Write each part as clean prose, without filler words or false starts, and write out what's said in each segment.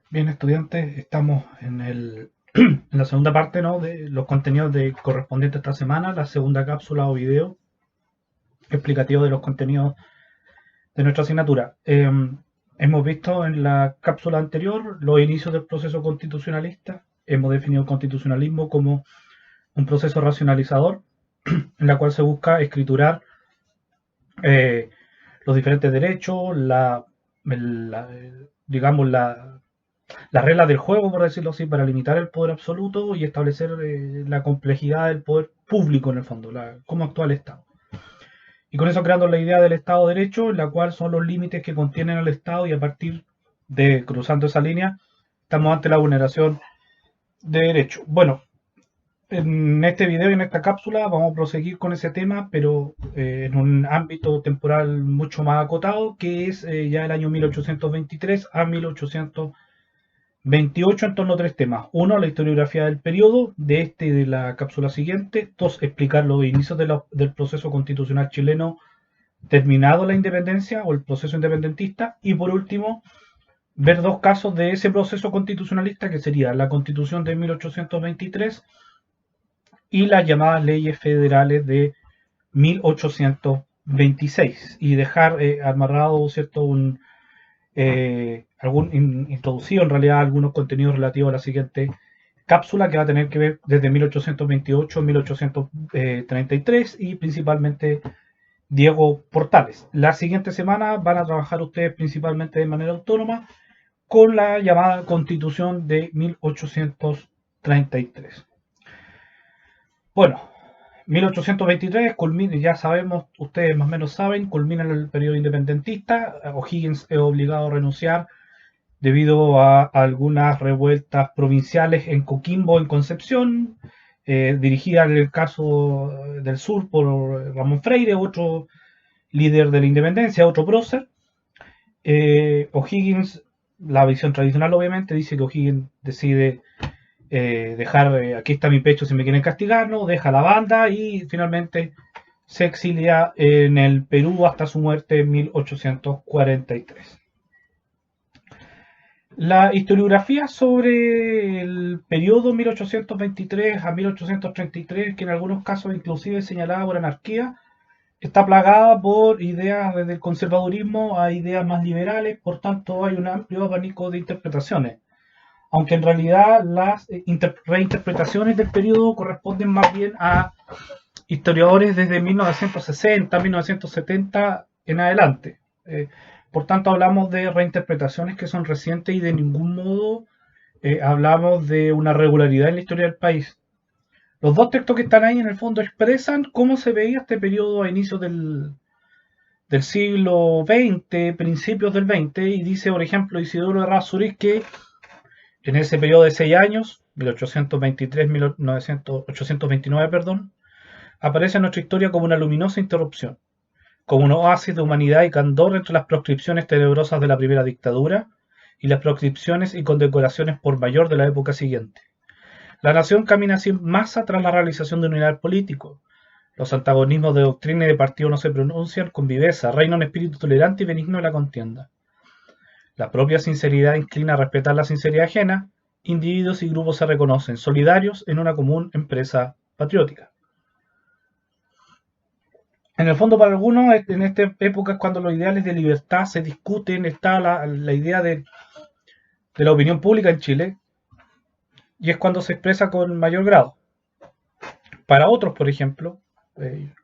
Bien, estudiantes, estamos en la segunda parte, ¿no?, de los contenidos correspondientes a esta semana, la segunda cápsula o video explicativo de los contenidos de nuestra asignatura. Hemos visto en la cápsula anterior los inicios del proceso constitucionalista. Hemos definido el constitucionalismo como un proceso racionalizador en la cual se busca escriturar eh, los diferentes derechos, la- digamos, las reglas del juego, por decirlo así, para limitar el poder absoluto y establecer la complejidad del poder público en el fondo, cómo actúa el Estado. Y con eso creando la idea del Estado de Derecho, en la cual son los límites que contienen al Estado y a partir de cruzando esa línea, estamos ante la vulneración de derechos. Bueno, en este video y en esta cápsula vamos a proseguir con ese tema, pero en un ámbito temporal mucho más acotado, que es ya el año 1823 a 1828 en torno a tres temas. Uno, la historiografía del periodo, de este y de la cápsula siguiente. Dos, explicar los inicios del proceso constitucional chileno terminado la independencia o el proceso independentista. Y por último, ver dos casos de ese proceso constitucionalista, que sería la constitución de 1823 y las llamadas leyes federales de 1826. Y dejar amarrado, ¿cierto?, introducido en realidad algunos contenidos relativos a la siguiente cápsula, que va a tener que ver desde 1828 a 1833 y principalmente Diego Portales. La siguiente semana van a trabajar ustedes principalmente de manera autónoma con la llamada Constitución de 1833. Bueno, 1823 culmina, ya sabemos, ustedes más o menos saben, culmina el periodo independentista. O'Higgins es obligado a renunciar debido a algunas revueltas provinciales en Coquimbo, en Concepción, dirigida en el caso del sur por Ramón Freire, otro líder de la independencia, otro prócer. O'Higgins, la visión tradicional obviamente, dice que O'Higgins decide dejar, aquí está mi pecho si me quieren castigar, ¿no? Deja la banda y finalmente se exilia en el Perú hasta su muerte en 1843. La historiografía sobre el periodo 1823 a 1833, que en algunos casos inclusive es señalada por anarquía, está plagada por ideas desde el conservadurismo a ideas más liberales, por tanto hay un amplio abanico de interpretaciones, aunque en realidad las reinterpretaciones del periodo corresponden más bien a historiadores desde 1960, 1970 en adelante. Por tanto, hablamos de reinterpretaciones que son recientes y de ningún modo hablamos de una regularidad en la historia del país. Los dos textos que están ahí en el fondo expresan cómo se veía este periodo a inicios del siglo XX, principios del XX, y dice, por ejemplo, Isidoro Errázuriz que en ese periodo de 6 años, 1823-1829, perdón, aparece en nuestra historia como una luminosa interrupción, como un oasis de humanidad y candor entre las proscripciones tenebrosas de la primera dictadura y las proscripciones y condecoraciones por mayor de la época siguiente. La nación camina sin masa tras la realización de un ideal político. Los antagonismos de doctrina y de partido no se pronuncian con viveza, reina un espíritu tolerante y benigno de la contienda. La propia sinceridad inclina a respetar la sinceridad ajena. Individuos y grupos se reconocen solidarios en una común empresa patriótica. En el fondo, para algunos, en esta época es cuando los ideales de libertad se discuten, está la idea de la opinión pública en Chile, y es cuando se expresa con mayor grado. Para otros, por ejemplo,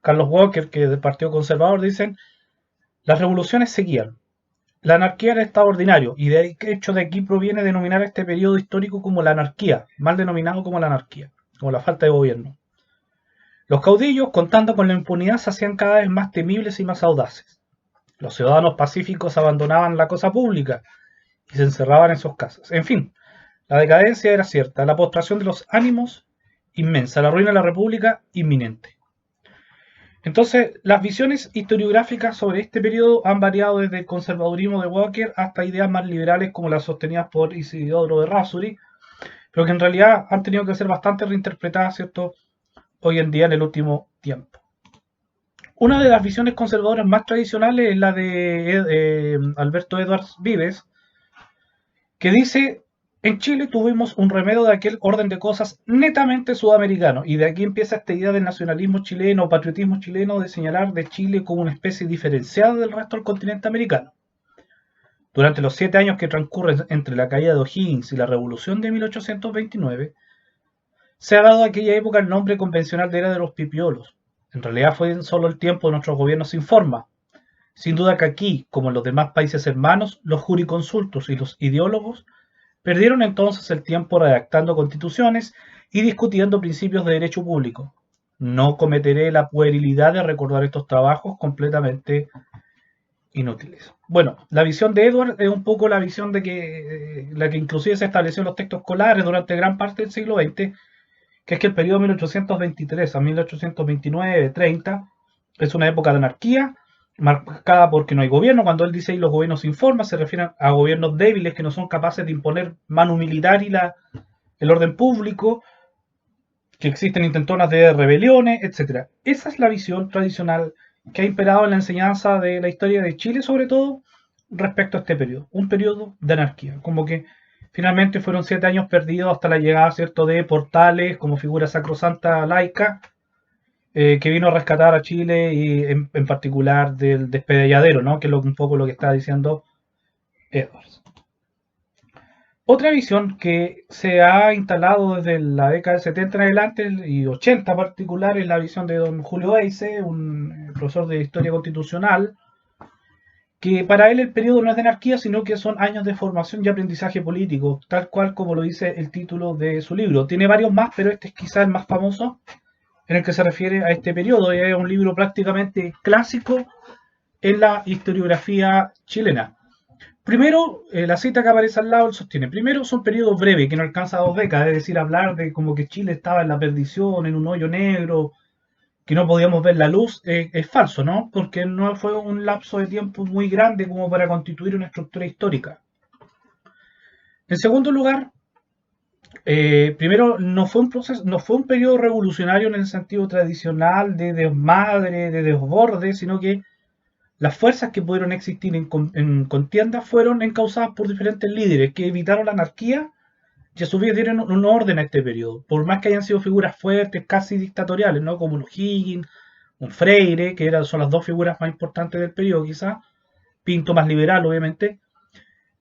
Carlos Walker, que es del Partido Conservador, dicen, las revoluciones seguían. La anarquía era estado ordinario, y de hecho de aquí proviene denominar este periodo histórico como la anarquía, mal denominado como la anarquía, como la falta de gobierno. Los caudillos, contando con la impunidad, se hacían cada vez más temibles y más audaces. Los ciudadanos pacíficos abandonaban la cosa pública y se encerraban en sus casas. En fin, la decadencia era cierta, la postración de los ánimos inmensa, la ruina de la república inminente. Entonces, las visiones historiográficas sobre este periodo han variado desde el conservadurismo de Walker hasta ideas más liberales como las sostenidas por Isidoro Errázuriz, pero que en realidad han tenido que ser bastante reinterpretadas, ¿cierto?, hoy en día en el último tiempo. Una de las visiones conservadoras más tradicionales es la de Alberto Edwards Vives, que dice En Chile tuvimos un remedio de aquel orden de cosas netamente sudamericano, y de aquí empieza esta idea del nacionalismo chileno o patriotismo chileno de señalar de Chile como una especie diferenciada del resto del continente americano. Durante los 7 años que transcurren entre la caída de O'Higgins y la Revolución de 1829, se ha dado a aquella época el nombre convencional de Era de los Pipiolos. En realidad fue solo el tiempo de nuestros gobiernos sin forma. Sin duda que aquí, como en los demás países hermanos, los jurisconsultos y los ideólogos perdieron entonces el tiempo redactando constituciones y discutiendo principios de derecho público. No cometeré la puerilidad de recordar estos trabajos completamente inútiles. Bueno, la visión de Edward es un poco la visión de que la que inclusive se estableció en los textos escolares durante gran parte del siglo XX, que es que el periodo 1823 a 1829-30 es una época de anarquía marcada porque no hay gobierno. Cuando él dice ahí los gobiernos sin forma, se refieren a gobiernos débiles que no son capaces de imponer mano militar y el orden público, que existen intentonas de rebeliones, etc. Esa es la visión tradicional que ha imperado en la enseñanza de la historia de Chile, sobre todo respecto a este periodo, un periodo de anarquía, como que finalmente fueron 7 años perdidos hasta la llegada, ¿cierto?, de Portales como figura sacrosanta laica, que vino a rescatar a Chile y en particular del despedalladero, ¿no?, que es un poco lo que está diciendo Edwards. Otra visión que se ha instalado desde la década del 70 en adelante y 80 en particular es la visión de don Julio Eise, un profesor de historia constitucional, que para él el periodo no es de anarquía, sino que son años de formación y aprendizaje político, tal cual como lo dice el título de su libro. Tiene varios más, pero este es quizá el más famoso en el que se refiere a este periodo. Es un libro prácticamente clásico en la historiografía chilena. Primero, la cita que aparece al lado sostiene: primero, son periodos breves, que no alcanza 2 décadas, es decir, hablar de como que Chile estaba en la perdición, en un hoyo negro, que no podíamos ver la luz, es falso, ¿no? Porque no fue un lapso de tiempo muy grande como para constituir una estructura histórica. En segundo lugar, primero, no fue un periodo revolucionario en el sentido tradicional de desmadre, de desborde, sino que las fuerzas que pudieron existir en contienda fueron encausadas por diferentes líderes que evitaron la anarquía y a su vez dieron un orden a este periodo. Por más que hayan sido figuras fuertes, casi dictatoriales, ¿no?, como los O'Higgins, un Freire, que son las dos figuras más importantes del periodo, quizás, Pinto más liberal, obviamente,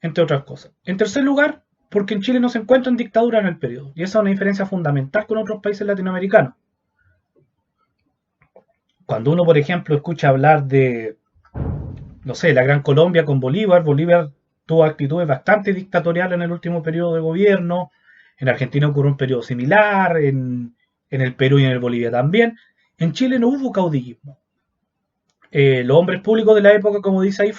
entre otras cosas. En tercer lugar, porque en Chile no se encuentra en dictadura en el periodo, y esa es una diferencia fundamental con otros países latinoamericanos. Cuando uno, por ejemplo, escucha hablar de, no sé, la Gran Colombia con Bolívar, Bolívar tuvo actitudes bastante dictatoriales en el último periodo de gobierno, en Argentina ocurrió un periodo similar, en el Perú y en el Bolivia también. En Chile no hubo caudillismo. Los hombres públicos de la época, como dice ahí,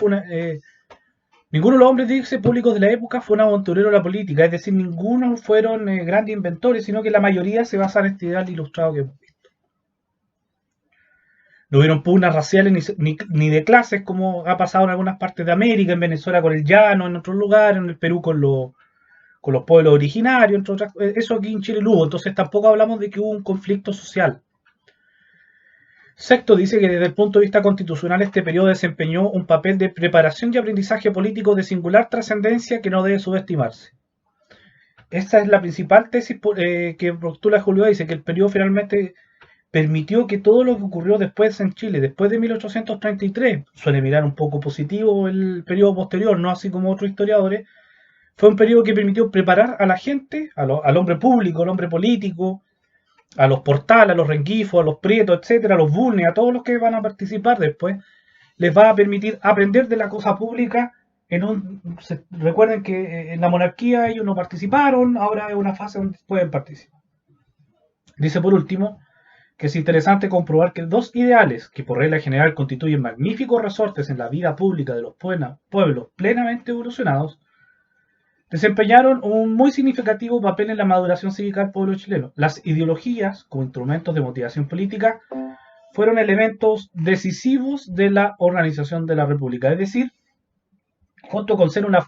ninguno de los hombres dice públicos de la época fue un aventurero de la política, es decir, ninguno fueron grandes inventores, sino que la mayoría se basa en este ideal ilustrado que hemos visto. No hubieron pugnas raciales ni de clases, como ha pasado en algunas partes de América, en Venezuela con el llano, en otros lugares, en el Perú con los pueblos originarios, entre otras. Eso aquí en Chile no hubo, entonces tampoco hablamos de que hubo un conflicto social. Sexto dice que desde el punto de vista constitucional este periodo desempeñó un papel de preparación y aprendizaje político de singular trascendencia que no debe subestimarse. Esta es la principal tesis que postula Julio Eise, que el periodo finalmente permitió que todo lo que ocurrió después en Chile, después de 1833, suele mirar un poco positivo el periodo posterior, no así como otros historiadores, fue un periodo que permitió preparar a la gente, al hombre público, al hombre político, a los Portales, a los Rengifos, a los Prietos, etcétera, a los Bulnes, a todos los que van a participar después, les va a permitir aprender de la cosa pública. Recuerden que en la monarquía ellos no participaron, ahora es una fase donde pueden participar. Dice por último que es interesante comprobar que dos ideales, que por regla general constituyen magníficos resortes en la vida pública de los pueblos plenamente evolucionados, desempeñaron un muy significativo papel en la maduración cívica del pueblo chileno. Las ideologías, como instrumentos de motivación política, fueron elementos decisivos de la organización de la República. Es decir, junto con ser una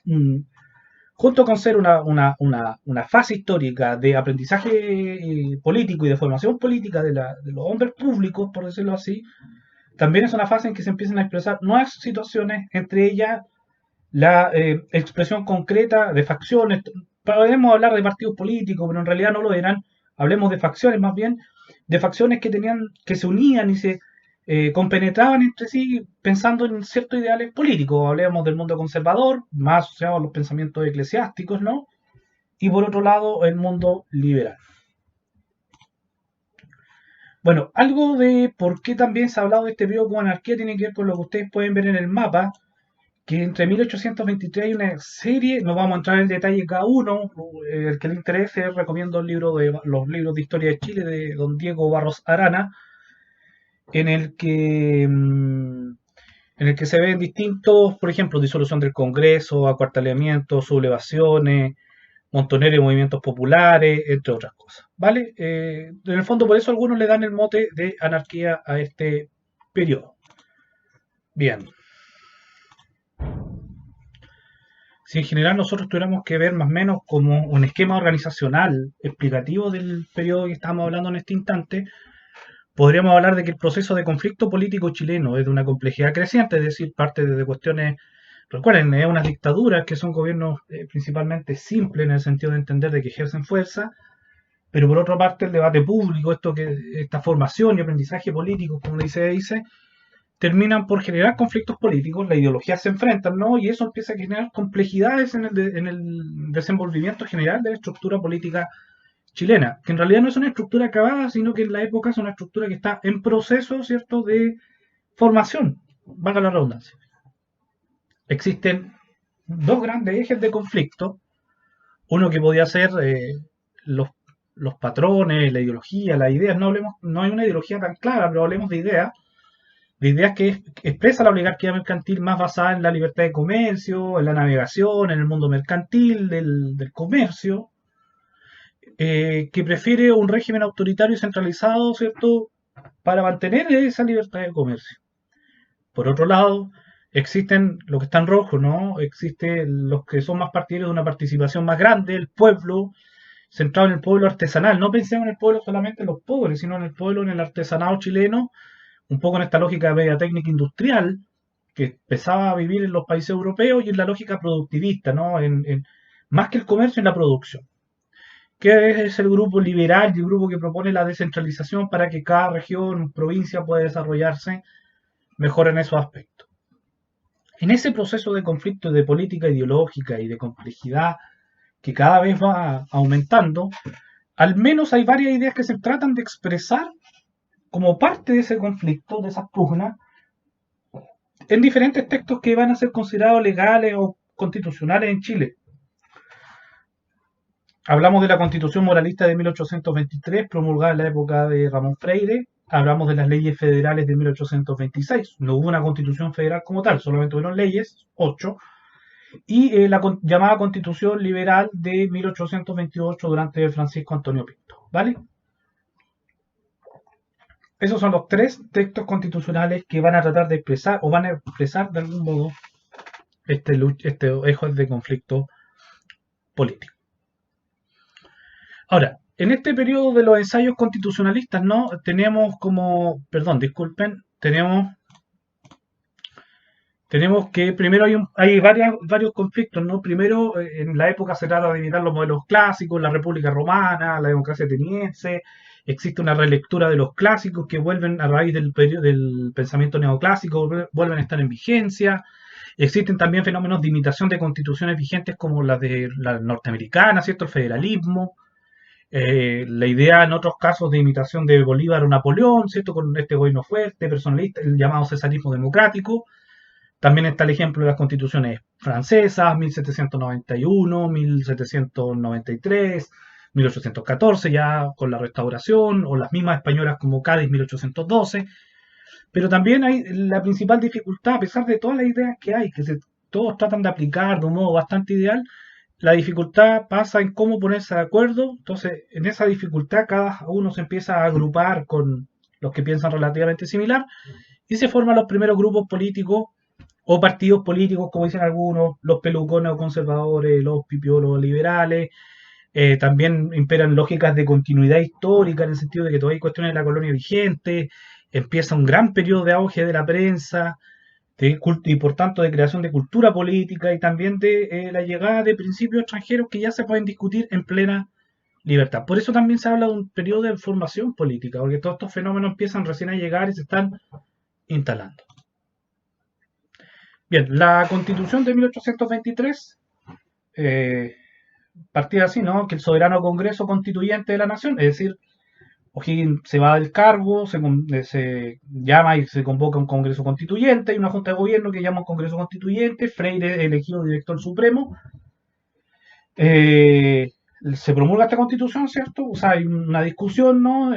fase histórica de aprendizaje político y de formación política de los hombres públicos, por decirlo así, también es una fase en que se empiezan a expresar nuevas situaciones, entre ellas la expresión concreta de facciones. podemos hablar de partidos políticos, pero en realidad no lo eran. Hablemos de facciones más bien, de facciones que se unían y se compenetraban entre sí pensando en ciertos ideales políticos. Hablemos del mundo conservador, más asociado a los pensamientos eclesiásticos, ¿no? Y por otro lado, el mundo liberal. Bueno, algo de por qué también se ha hablado de este periodo como anarquía tiene que ver con lo que ustedes pueden ver en el mapa, que entre 1823 hay una serie, no vamos a entrar en detalle cada uno, el que le interese recomiendo los libros de historia de Chile de don Diego Barros Arana, en el que se ven distintos, por ejemplo, disolución del Congreso, acuartelamiento, sublevaciones, montoneros y movimientos populares, entre otras cosas, ¿vale? En el fondo por eso algunos le dan el mote de anarquía a este periodo. Bien. Si en general nosotros tuviéramos que ver más o menos como un esquema organizacional explicativo del periodo que estamos hablando en este instante, podríamos hablar de que el proceso de conflicto político chileno es de una complejidad creciente, es decir, parte de cuestiones, recuerden, es unas dictaduras que son gobiernos principalmente simples en el sentido de entender de que ejercen fuerza, pero por otra parte el debate público, esta formación y aprendizaje político, como dice, terminan por generar conflictos políticos, las ideologías se enfrentan, ¿no? Y eso empieza a generar complejidades en el desenvolvimiento general de la estructura política chilena, que en realidad no es una estructura acabada, sino que en la época es una estructura que está en proceso, ¿cierto?, de formación, valga la redundancia. Existen dos grandes ejes de conflicto, uno que podía ser los, los patrones, la ideología, las ideas, no hay una ideología tan clara, pero hablemos de ideas que expresa la oligarquía mercantil más basada en la libertad de comercio, en la navegación, en el mundo mercantil del comercio, que prefiere un régimen autoritario y centralizado, ¿cierto?, para mantener esa libertad de comercio. Por otro lado, existen los que están rojos, ¿no? Existen los que son más partidarios de una participación más grande, el pueblo, centrado en el pueblo artesanal. No pensemos en el pueblo solamente en los pobres, sino en el pueblo, en el artesanado chileno, un poco en esta lógica media técnica industrial que empezaba a vivir en los países europeos y en la lógica productivista, ¿no? Más que el comercio, en la producción. Que es el grupo liberal y el grupo que propone la descentralización para que cada región, provincia pueda desarrollarse mejor en esos aspectos. En ese proceso de conflicto de política ideológica y de complejidad que cada vez va aumentando, al menos hay varias ideas que se tratan de expresar como parte de ese conflicto, de esas pugnas, en diferentes textos que van a ser considerados legales o constitucionales en Chile. Hablamos de la Constitución Moralista de 1823, promulgada en la época de Ramón Freire. Hablamos de las leyes federales de 1826. No hubo una constitución federal como tal, solamente hubieron leyes, 8. Y la llamada Constitución Liberal de 1828 durante Francisco Antonio Pinto. ¿Vale? Esos son los tres textos constitucionales que van a tratar de expresar o van a expresar de algún modo este eje de conflicto político. Ahora, en este periodo de los ensayos constitucionalistas, ¿no? Tenemos que primero hay varios conflictos, ¿no? Primero, en la época se trata de imitar los modelos clásicos, la República Romana, la democracia ateniense, existe una relectura de los clásicos que vuelven a raíz del pensamiento neoclásico, vuelven a estar en vigencia. Existen también fenómenos de imitación de constituciones vigentes como las de la norteamericana, ¿cierto? El federalismo. La idea en otros casos de imitación de Bolívar o Napoleón, ¿cierto? Con este gobierno fuerte, personalista, el llamado cesarismo democrático. También está el ejemplo de las constituciones francesas, 1791, 1793, 1814, ya con la restauración, o las mismas españolas como Cádiz, 1812. Pero también hay la principal dificultad, a pesar de todas las ideas que hay, todos tratan de aplicar de un modo bastante ideal, la dificultad pasa en cómo ponerse de acuerdo. Entonces, en esa dificultad cada uno se empieza a agrupar con los que piensan relativamente similar y se forman los primeros grupos políticos o partidos políticos, como dicen algunos, los pelucones o conservadores, los pipiolos liberales. También imperan lógicas de continuidad histórica en el sentido de que todavía hay cuestiones de la colonia vigente, empieza un gran periodo de auge de la prensa, y por tanto de creación de cultura política y también de la llegada de principios extranjeros que ya se pueden discutir en plena libertad. Por eso también se habla de un periodo de formación política, porque todos estos fenómenos empiezan recién a llegar y se están instalando. Bien, la Constitución de 1823 partía así, ¿no? Que el soberano Congreso Constituyente de la Nación, es decir, O'Higgins se va del cargo, se llama y se convoca un Congreso Constituyente y una Junta de Gobierno que llama un Congreso Constituyente, Freire elegido director supremo, eh, se promulga esta Constitución, ¿cierto? O sea, hay una discusión, ¿no?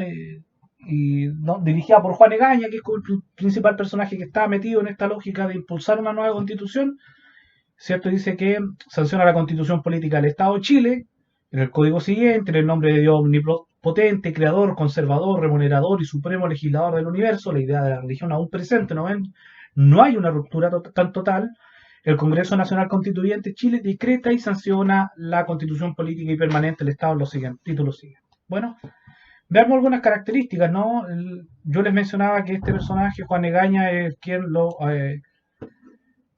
Y ¿no? dirigida por Juan Egaña, que es como el principal personaje que está metido en esta lógica de impulsar una nueva Constitución, ¿cierto? Dice que sanciona la Constitución Política del Estado de Chile, en el código siguiente, en el nombre de Dios omnipotente, creador, conservador, remunerador y supremo legislador del universo, la idea de la religión aún presente, ¿no ven? No hay una ruptura tan total. El Congreso Nacional Constituyente Chile decreta y sanciona la Constitución Política y Permanente del Estado en los siguientes títulos siguientes. Bueno, veamos algunas características, ¿no? Yo les mencionaba que este personaje, Juan Egaña, es quien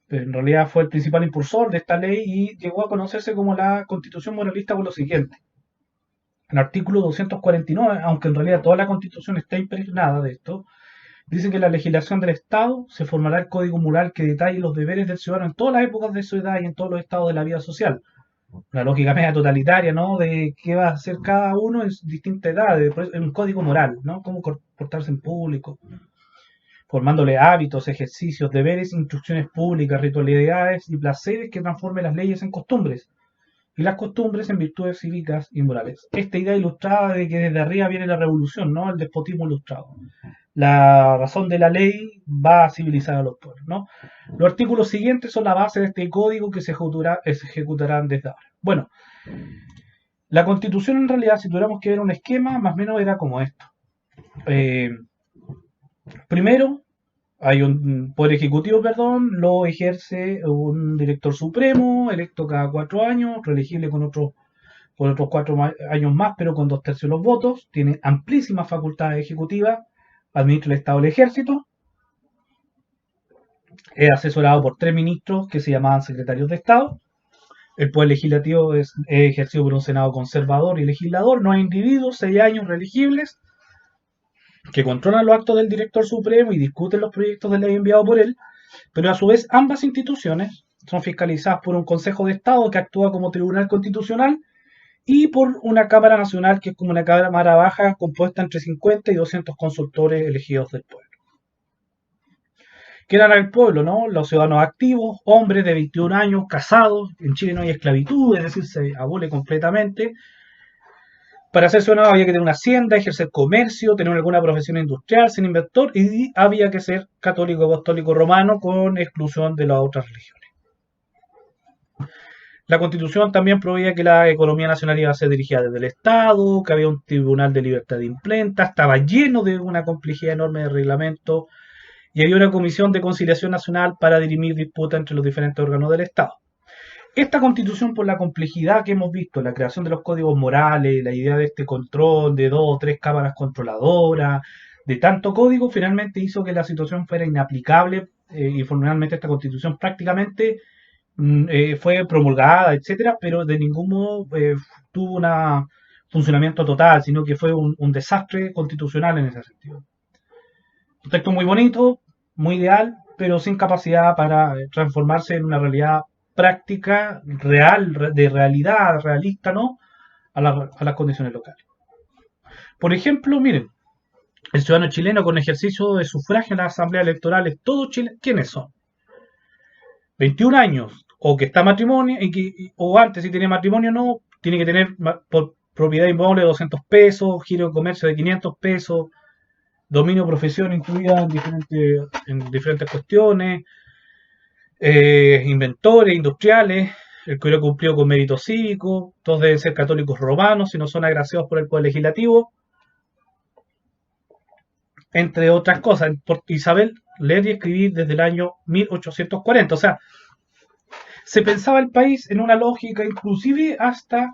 en realidad fue el principal impulsor de esta ley y llegó a conocerse como la Constitución Moralista por lo siguiente. En el artículo 249, aunque en realidad toda la Constitución está impregnada de esto, dice que la legislación del Estado se formará el código moral que detalle los deberes del ciudadano en todas las épocas de su edad y en todos los estados de la vida social. Una lógica media totalitaria, ¿no? De qué va a hacer cada uno en distintas edades, en un código moral, ¿no? Cómo comportarse en público, formándole hábitos, ejercicios, deberes, instrucciones públicas, ritualidades y placeres que transformen las leyes en costumbres y las costumbres en virtudes cívicas y morales. Esta idea ilustrada de que desde arriba viene la revolución, ¿no? El despotismo ilustrado. La razón de la ley va a civilizar a los pueblos, ¿no? Los artículos siguientes son la base de este código que se ejecutarán desde ahora. Bueno, la Constitución en realidad, si tuviéramos que ver un esquema, más o menos era como esto. Eh, Primero, hay un poder ejecutivo, perdón, lo ejerce un director supremo, electo cada 4 años, reelegible por otros 4 años más, pero con 2/3 de los votos, tiene amplísimas facultades ejecutivas, administra el Estado del Ejército, es asesorado por 3 ministros que se llamaban secretarios de Estado, el poder legislativo es ejercido por un Senado conservador y legislador, no hay individuos, 6 años reelegibles, que controlan los actos del director supremo y discuten los proyectos de ley enviados por él, pero a su vez ambas instituciones son fiscalizadas por un Consejo de Estado que actúa como tribunal constitucional y por una Cámara Nacional que es como una Cámara baja compuesta entre 50 y 200 consultores elegidos del pueblo. ¿Qué eran el pueblo, no? Los ciudadanos activos, hombres de 21 años, casados, en Chile no hay esclavitud, es decir, se abole completamente. Para ser ciudadano había que tener una hacienda, ejercer comercio, tener alguna profesión industrial, ser inventor y había que ser católico apostólico romano con exclusión de las otras religiones. La Constitución también proveía que la economía nacional iba a ser dirigida desde el Estado, que había un tribunal de libertad de imprenta, estaba lleno de una complejidad enorme de reglamentos y había una comisión de conciliación nacional para dirimir disputas entre los diferentes órganos del Estado. Esta Constitución, por la complejidad que hemos visto, la creación de los códigos morales, la idea de este control de 2 o 3 cámaras controladoras, de tanto código, finalmente hizo que la situación fuera inaplicable y finalmente esta Constitución prácticamente fue promulgada, etcétera, pero de ningún modo tuvo un funcionamiento total, sino que fue un desastre constitucional en ese sentido. Un texto muy bonito, muy ideal, pero sin capacidad para transformarse en una realidad práctica, real, de realidad, realista, ¿no? A las condiciones locales. Por ejemplo, miren, el ciudadano chileno con ejercicio de sufragio en las asambleas electorales, todo Chile, ¿quiénes son? 21 años, o que está matrimonio, o antes si tiene matrimonio no, tiene que tener por propiedad inmueble de 200 pesos, giro de comercio de 500 pesos, dominio profesión incluida en diferentes cuestiones, inventores, industriales, el que hubiera cumplido con mérito cívico, todos deben ser católicos romanos si no son agraciados por el Poder Legislativo, entre otras cosas. Por Isabel leer y escribir desde el año 1840, o sea, se pensaba el país en una lógica inclusive hasta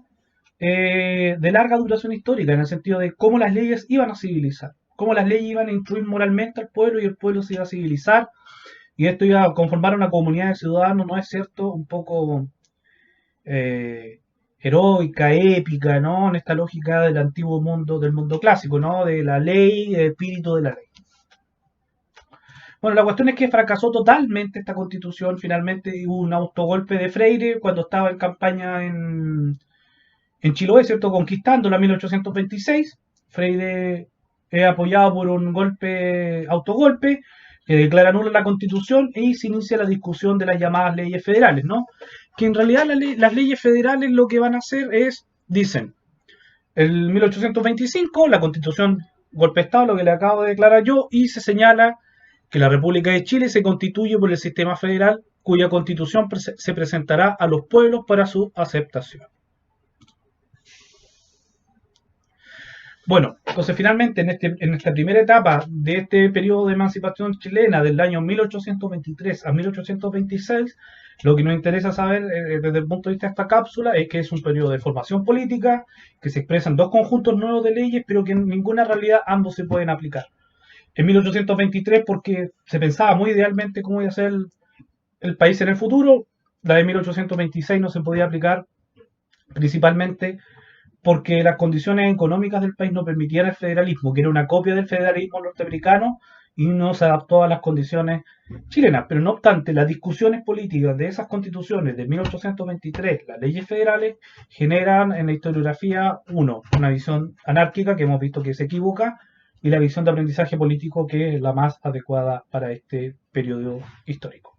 de larga duración histórica, en el sentido de cómo las leyes iban a civilizar, cómo las leyes iban a instruir moralmente al pueblo y el pueblo se iba a civilizar y esto iba a conformar una comunidad de ciudadanos, ¿no es cierto? Un poco heroica, épica, ¿no? En esta lógica del antiguo mundo, del mundo clásico, ¿no? De la ley, el espíritu de la ley. Bueno, la cuestión es que fracasó totalmente esta constitución, finalmente hubo un autogolpe de Freire cuando estaba en campaña en Chiloé, ¿cierto? Conquistándola en 1826. Freire es apoyado por un autogolpe, que declara nula la constitución y se inicia la discusión de las llamadas leyes federales, ¿no? Que en realidad las leyes federales lo que van a hacer es, dicen, el 1825, la constitución golpe de Estado, lo que le acabo de declarar yo, y se señala que la República de Chile se constituye por el sistema federal cuya constitución se presentará a los pueblos para su aceptación. Bueno, entonces finalmente en esta primera etapa de este periodo de emancipación chilena del año 1823 a 1826, lo que nos interesa saber desde el punto de vista de esta cápsula es que es un periodo de formación política, que se expresan dos conjuntos nuevos de leyes, pero que en ninguna realidad ambos se pueden aplicar. En 1823 porque se pensaba muy idealmente cómo iba a ser el país en el futuro, la de 1826 no se podía aplicar principalmente porque las condiciones económicas del país no permitían el federalismo, que era una copia del federalismo norteamericano y no se adaptó a las condiciones chilenas. Pero no obstante, las discusiones políticas de esas constituciones de 1823, las leyes federales, generan en la historiografía, una visión anárquica que hemos visto que se equivoca, y la visión de aprendizaje político que es la más adecuada para este periodo histórico.